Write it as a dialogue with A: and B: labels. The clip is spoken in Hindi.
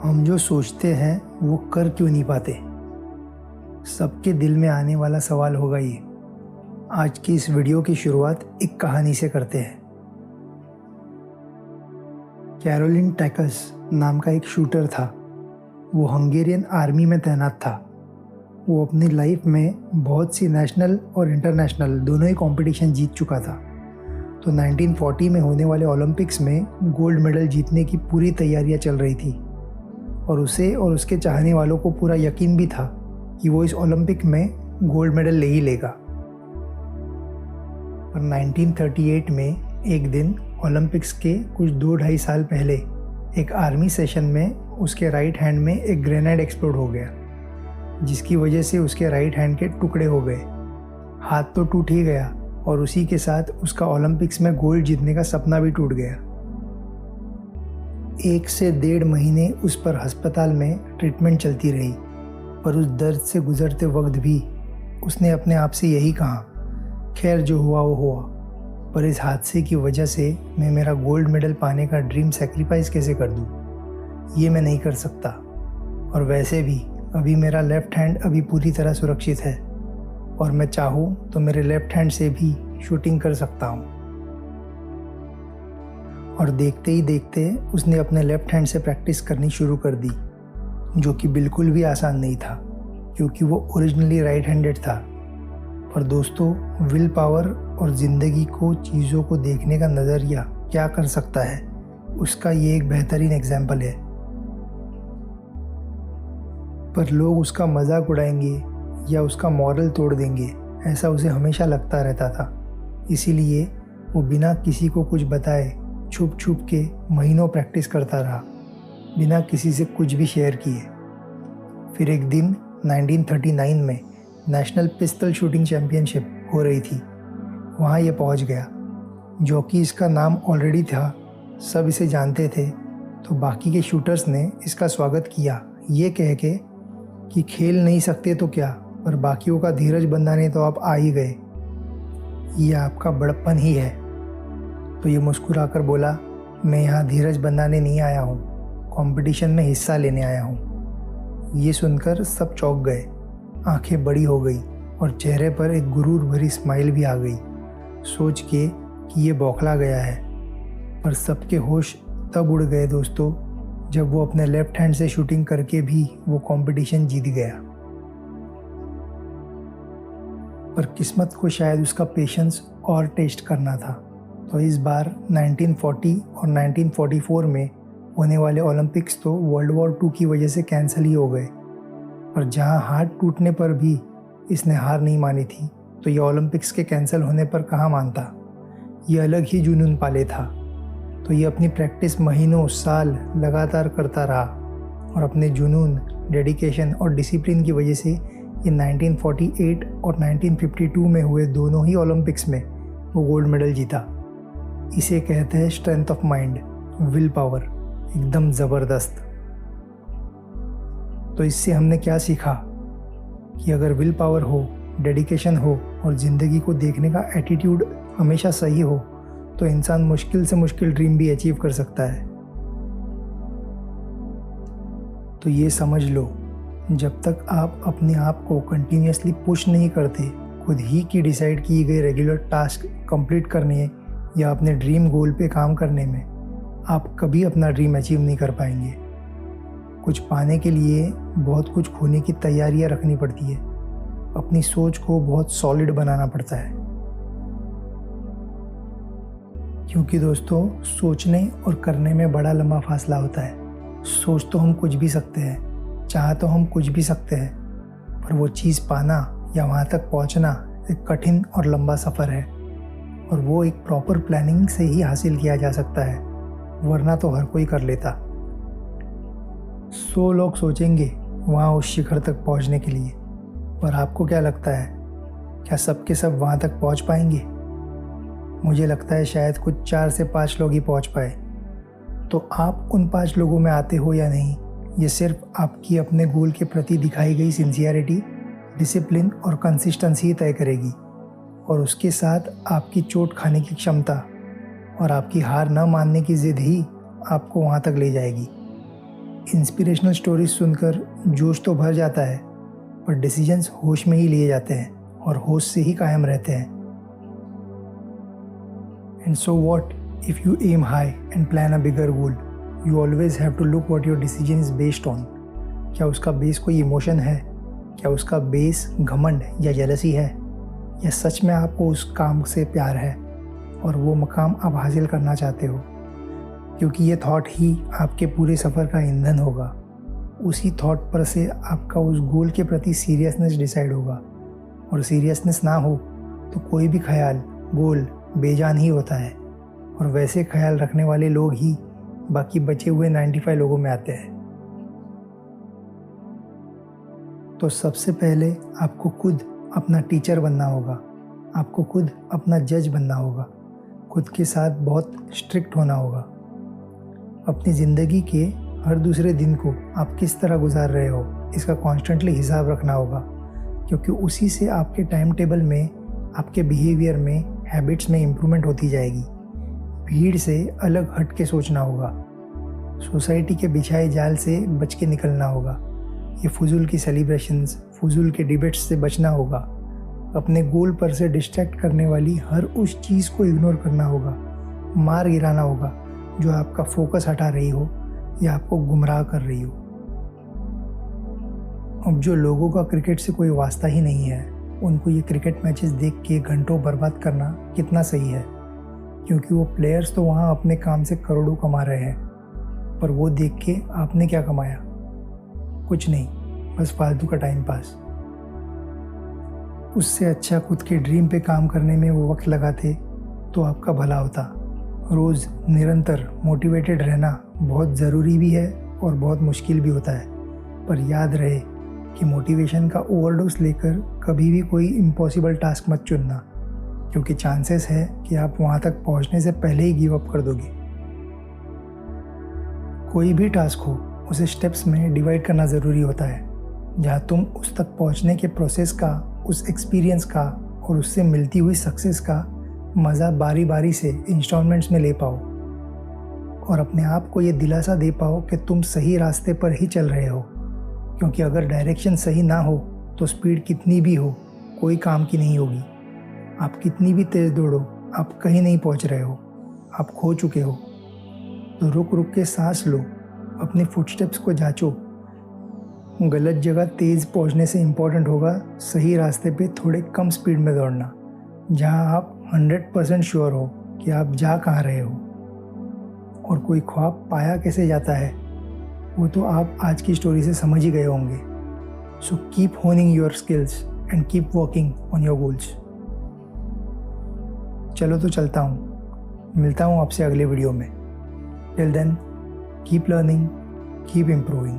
A: हम जो सोचते हैं वो कर क्यों नहीं पाते। सबके दिल में आने वाला सवाल होगा ये। आज की इस वीडियो की शुरुआत एक कहानी से करते हैं। कैरोलिन टैकस नाम का एक शूटर था। वो हंगेरियन आर्मी में तैनात था। वो अपनी लाइफ में बहुत सी नेशनल और इंटरनेशनल दोनों ही कंपटीशन जीत चुका था। तो 1940 में होने वाले ओलंपिक्स में गोल्ड मेडल जीतने की पूरी तैयारियां चल रही थी और उसे और उसके चाहने वालों को पूरा यकीन भी था कि वो इस ओलंपिक में गोल्ड मेडल ले ही लेगा। पर 1938 में एक दिन ओलंपिक्स के कुछ 2-2.5 साल पहले एक आर्मी सेशन में उसके राइट हैंड में एक ग्रेनेड एक्सप्लोड हो गया, जिसकी वजह से उसके राइट हैंड के टुकड़े हो गए। हाथ तो टूट ही गया और उसी के साथ उसका ओलंपिक्स में गोल्ड जीतने का सपना भी टूट गया। 1 से 1.5 महीने उस पर अस्पताल में ट्रीटमेंट चलती रही, पर उस दर्द से गुजरते वक्त भी उसने अपने आप से यही कहा, खैर जो हुआ वो हुआ, पर इस हादसे की वजह से मैं मेरा गोल्ड मेडल पाने का ड्रीम सेक्रीफाइस कैसे कर दूँ। ये मैं नहीं कर सकता। और वैसे भी अभी मेरा लेफ़्ट हैंड अभी पूरी तरह सुरक्षित है और मैं चाहूँ तो मेरे लेफ़्ट हैंड से भी शूटिंग कर सकता हूँ। और देखते ही देखते उसने अपने लेफ़्ट हैंड से प्रैक्टिस करनी शुरू कर दी, जो कि बिल्कुल भी आसान नहीं था क्योंकि वो ओरिजिनली राइट हैंडेड था। पर दोस्तों, विल पावर और ज़िंदगी को चीज़ों को देखने का नज़रिया क्या कर सकता है, उसका ये एक बेहतरीन एग्जाम्पल है। पर लोग उसका मजाक उड़ाएंगे या उसका मॉरल तोड़ देंगे, ऐसा उसे हमेशा लगता रहता था। इसीलिए वो बिना किसी को कुछ बताए छुप छुप के महीनों प्रैक्टिस करता रहा, बिना किसी से कुछ भी शेयर किए। फिर एक दिन 1939 में नेशनल पिस्टल शूटिंग चैम्पियनशिप हो रही थी। वहाँ ये पहुँच गया, जो कि इसका नाम ऑलरेडी था, सब इसे जानते थे। तो बाकी के शूटर्स ने इसका स्वागत किया, ये कह के कि खेल नहीं सकते तो क्या, पर बाकियों का धीरज बंधाने तो आप आ ही गए, ये आपका बड़प्पन ही है। तो ये मुस्कुराकर बोला, मैं यहाँ धीरज बंधाने नहीं आया हूँ, कंपटीशन में हिस्सा लेने आया हूँ। ये सुनकर सब चौंक गए, आंखें बड़ी हो गई और चेहरे पर एक गुरूर भरी स्माइल भी आ गई, सोच के कि ये बौखला गया है। पर सबके होश तब उड़ गए दोस्तों, जब वो अपने लेफ्ट हैंड से शूटिंग करके भी वो कंपटीशन जीत गया। पर किस्मत को शायद उसका पेशेंस और टेस्ट करना था। तो इस बार 1940 और 1944 में होने वाले ओलंपिक्स तो वर्ल्ड वॉर 2 की वजह से कैंसिल ही हो गए। पर जहां हाथ टूटने पर भी इसने हार नहीं मानी थी, तो ये ओलंपिक्स के कैंसिल होने पर कहाँ मानता। ये अलग ही जुनून पाले था। तो ये अपनी प्रैक्टिस महीनों साल लगातार करता रहा और अपने जुनून, डेडिकेशन और डिसिप्लिन की वजह से ये 1948 और 1952 में हुए दोनों ही ओलंपिक्स में वो गोल्ड मेडल जीता। इसे कहते हैं strength of mind, will power, एकदम ज़बरदस्त। तो इससे हमने क्या सीखा कि अगर विल पावर हो, डेडिकेशन हो और ज़िंदगी को देखने का एटीट्यूड हमेशा सही हो, तो इंसान मुश्किल से मुश्किल ड्रीम भी अचीव कर सकता है। तो ये समझ लो, जब तक आप अपने आप को कंटिन्यूसली पुश नहीं करते, खुद ही की डिसाइड की गई रेगुलर टास्क कंप्लीट करने या अपने ड्रीम गोल पे काम करने में, आप कभी अपना ड्रीम अचीव नहीं कर पाएंगे। कुछ पाने के लिए बहुत कुछ खोने की तैयारियां रखनी पड़ती है। अपनी सोच को बहुत सॉलिड बनाना पड़ता है। क्योंकि दोस्तों, सोचने और करने में बड़ा लंबा फासला होता है। सोच तो हम कुछ भी सकते हैं, चाह तो हम कुछ भी सकते हैं, पर वो चीज़ पाना या वहाँ तक पहुँचना एक कठिन और लंबा सफ़र है। और वो एक प्रॉपर प्लानिंग से ही हासिल किया जा सकता है, वरना तो हर कोई कर लेता। 100 लोग सोचेंगे वहाँ उस शिखर तक पहुँचने के लिए, पर आपको क्या लगता है, क्या सब के सब वहाँ तक पहुँच पाएंगे? मुझे लगता है शायद कुछ 4 से 5 लोग ही पहुँच पाए। तो आप उन 5 लोगों में आते हो या नहीं, ये सिर्फ आपकी अपने गोल के प्रति दिखाई गई सिंसियरिटी, डिसिप्लिन और कंसिस्टेंसी ही तय करेगी। और उसके साथ आपकी चोट खाने की क्षमता और आपकी हार न मानने की ज़िद ही आपको वहाँ तक ले जाएगी। इंस्पिरेशनल स्टोरीज सुनकर जोश तो भर जाता है, पर डिसीजंस होश में ही लिए जाते हैं और होश से ही कायम रहते हैं। And so what if you aim high and plan a bigger goal, you always have to look what your decision is based on. क्या उसका बेस कोई इमोशन है? क्या उसका बेस घमंड या जेलसी है? या सच में आपको उस काम से प्यार है और वो मकाम आप हासिल करना चाहते हो? क्योंकि ये थॉट ही आपके पूरे सफ़र का ईंधन होगा। उसी थॉट पर से आपका उस गोल के प्रति सीरियसनेस डिसाइड होगा, और सीरियसनेस ना हो तो कोई भी ख्याल, गोल बेजान ही होता है, और वैसे ख्याल रखने वाले लोग ही बाकी बचे हुए 95 लोगों में आते हैं। तो सबसे पहले आपको खुद अपना टीचर बनना होगा, आपको खुद अपना जज बनना होगा, खुद के साथ बहुत स्ट्रिक्ट होना होगा। अपनी ज़िंदगी के हर दूसरे दिन को आप किस तरह गुजार रहे हो इसका कॉन्स्टेंटली हिसाब रखना होगा, क्योंकि उसी से आपके टाइम टेबल में, आपके बिहेवियर में, हैबिट्स में इम्प्रूवमेंट होती जाएगी। भीड़ से अलग हट के सोचना होगा, सोसाइटी के बिछाए जाल से बच के निकलना होगा, ये फजूल की सेलिब्रेशंस, फजूल के डिबेट्स से बचना होगा, अपने गोल पर से डिस्ट्रैक्ट करने वाली हर उस चीज़ को इग्नोर करना होगा, मार गिराना होगा जो आपका फोकस हटा रही हो या आपको गुमराह कर रही हो। अब जो लोगों का क्रिकेट से कोई वास्ता ही नहीं है, उनको ये क्रिकेट मैचेस देख के घंटों बर्बाद करना कितना सही है, क्योंकि वो प्लेयर्स तो वहाँ अपने काम से करोड़ों कमा रहे हैं, पर वो देख के आपने क्या कमाया? कुछ नहीं, बस फालतू का टाइम पास। उससे अच्छा खुद के ड्रीम पे काम करने में वो वक्त लगाते तो आपका भला होता। रोज़ निरंतर मोटिवेटेड रहना बहुत ज़रूरी भी है और बहुत मुश्किल भी होता है, पर याद रहे कि मोटिवेशन का ओवरडोज लेकर कभी भी कोई इम्पॉसिबल टास्क मत चुनना, क्योंकि चांसेस है कि आप वहाँ तक पहुँचने से पहले ही गिव अप कर दोगे। कोई भी टास्क हो, उसे स्टेप्स में डिवाइड करना ज़रूरी होता है, जहाँ तुम उस तक पहुँचने के प्रोसेस का, उस एक्सपीरियंस का और उससे मिलती हुई सक्सेस का मज़ा बारी बारी से इंस्टॉलमेंट्स में ले पाओ, और अपने आप को ये दिलासा दे पाओ कि तुम सही रास्ते पर ही चल रहे हो। क्योंकि अगर डायरेक्शन सही ना हो तो स्पीड कितनी भी हो कोई काम की नहीं होगी। आप कितनी भी तेज़ दौड़ो, आप कहीं नहीं पहुंच रहे हो, आप खो चुके हो। तो रुक रुक के सांस लो, अपने फुटस्टेप्स को जांचो। गलत जगह तेज़ पहुंचने से इम्पोर्टेंट होगा सही रास्ते पे थोड़े कम स्पीड में दौड़ना, जहां आप 100% श्योर हो कि आप जा कहाँ रहे हो। और कोई ख्वाब पाया कैसे जाता है वो तो आप आज की स्टोरी से समझ ही गए होंगे। So keep honing your skills and keep working on your goals. चलो तो चलता हूँ, मिलता हूँ आपसे अगले वीडियो में। Till then keep learning, keep improving.